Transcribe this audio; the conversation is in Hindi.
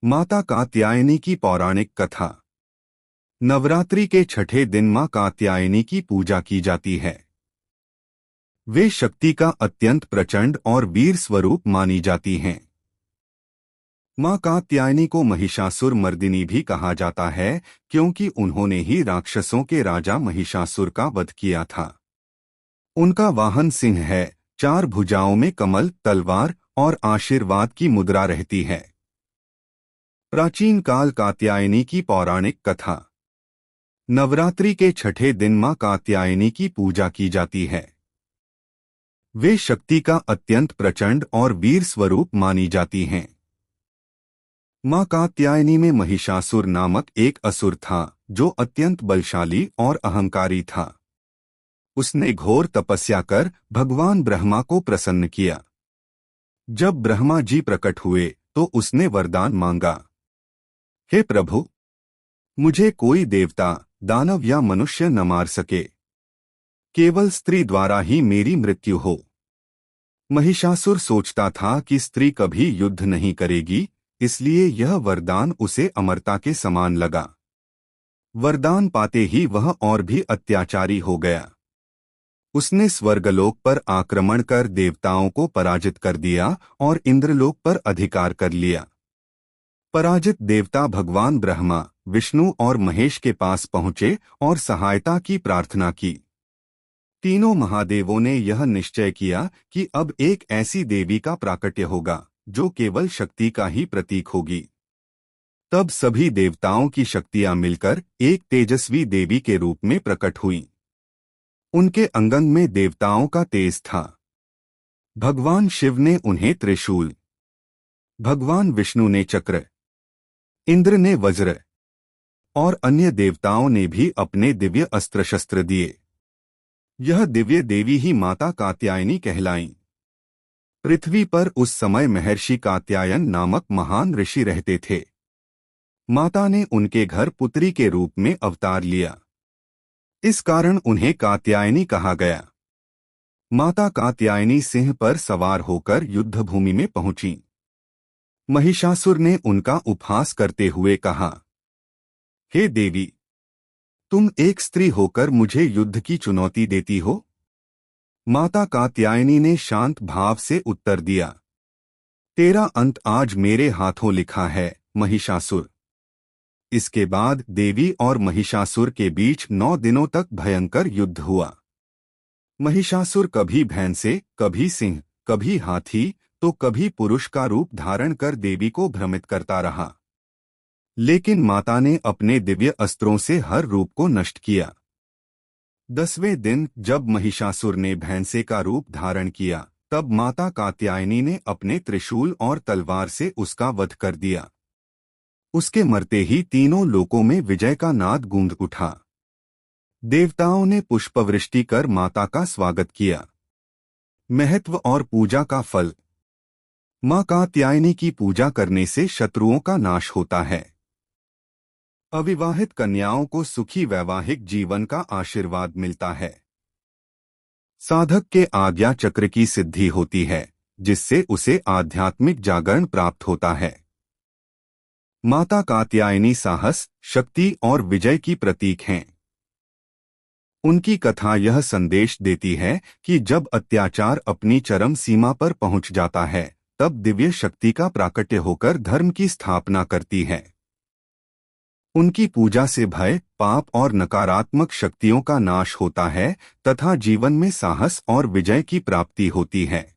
माता कात्यायनी की पौराणिक कथा। नवरात्रि के छठे दिन मां कात्यायनी की पूजा की जाती है। वे शक्ति का अत्यंत प्रचंड और वीर स्वरूप मानी जाती हैं। मां कात्यायनी को महिषासुर मर्दिनी भी कहा जाता है, क्योंकि उन्होंने ही राक्षसों के राजा महिषासुर का वध किया था। उनका वाहन सिंह है। चार भुजाओं में कमल, तलवार और आशीर्वाद की मुद्रा रहती है। प्राचीन काल कात्यायनी की पौराणिक कथा। नवरात्रि के छठे दिन मां कात्यायनी की पूजा की जाती है। वे शक्ति का अत्यंत प्रचंड और वीर स्वरूप मानी जाती हैं। मां कात्यायनी में महिषासुर नामक एक असुर था, जो अत्यंत बलशाली और अहंकारी था। उसने घोर तपस्या कर भगवान ब्रह्मा को प्रसन्न किया। जब ब्रह्मा जी प्रकट हुए तो उसने वरदान मांगा, हे प्रभु, मुझे कोई देवता, दानव या मनुष्य न मार सके, केवल स्त्री द्वारा ही मेरी मृत्यु हो। महिषासुर सोचता था कि स्त्री कभी युद्ध नहीं करेगी, इसलिए यह वरदान उसे अमरता के समान लगा। वरदान पाते ही वह और भी अत्याचारी हो गया। उसने स्वर्गलोक पर आक्रमण कर देवताओं को पराजित कर दिया और इंद्रलोक पर अधिकार कर लिया। पराजित देवता भगवान ब्रह्मा, विष्णु और महेश के पास पहुंचे और सहायता की प्रार्थना की। तीनों महादेवों ने यह निश्चय किया कि अब एक ऐसी देवी का प्राकट्य होगा जो केवल शक्ति का ही प्रतीक होगी। तब सभी देवताओं की शक्तियां मिलकर एक तेजस्वी देवी के रूप में प्रकट हुईं। उनके अंगन में देवताओं का तेज था। भगवान शिव ने उन्हें त्रिशूल, भगवान विष्णु ने चक्र, इंद्र ने वज्र और अन्य देवताओं ने भी अपने दिव्य अस्त्र शस्त्र दिए। यह दिव्य देवी ही माता कात्यायनी कहलाईं। पृथ्वी पर उस समय महर्षि कात्यायन नामक महान ऋषि रहते थे। माता ने उनके घर पुत्री के रूप में अवतार लिया। इस कारण उन्हें कात्यायनी कहा गया। माता कात्यायनी सिंह पर सवार होकर युद्धभूमि में पहुंची। महिषासुर ने उनका उपहास करते हुए कहा, हे देवी, तुम एक स्त्री होकर मुझे युद्ध की चुनौती देती हो? माता कात्यायनी ने शांत भाव से उत्तर दिया, तेरा अंत आज मेरे हाथों लिखा है, महिषासुर। इसके बाद देवी और महिषासुर के बीच 9 दिनों तक भयंकर युद्ध हुआ। महिषासुर कभी भैंसे, कभी सिंह, कभी हाथी तो कभी पुरुष का रूप धारण कर देवी को भ्रमित करता रहा। लेकिन माता ने अपने दिव्य अस्त्रों से हर रूप को नष्ट किया। 10वें दिन जब महिषासुर ने भैंसे का रूप धारण किया, तब माता कात्यायनी ने अपने त्रिशूल और तलवार से उसका वध कर दिया। उसके मरते ही तीनों लोकों में विजय का नाद गूंज उठा। देवताओं ने पुष्पवृष्टि कर माता का स्वागत किया। महत्व और पूजा का फल। मां कात्यायनी की पूजा करने से शत्रुओं का नाश होता है। अविवाहित कन्याओं को सुखी वैवाहिक जीवन का आशीर्वाद मिलता है। साधक के आज्ञा चक्र की सिद्धि होती है, जिससे उसे आध्यात्मिक जागरण प्राप्त होता है। माता कात्यायनी साहस, शक्ति और विजय की प्रतीक हैं। उनकी कथा यह संदेश देती है कि जब अत्याचार अपनी चरम सीमा पर पहुंच जाता है, तब दिव्य शक्ति का प्राकट्य होकर धर्म की स्थापना करती है। उनकी पूजा से भय, पाप और नकारात्मक शक्तियों का नाश होता है तथा जीवन में साहस और विजय की प्राप्ति होती है।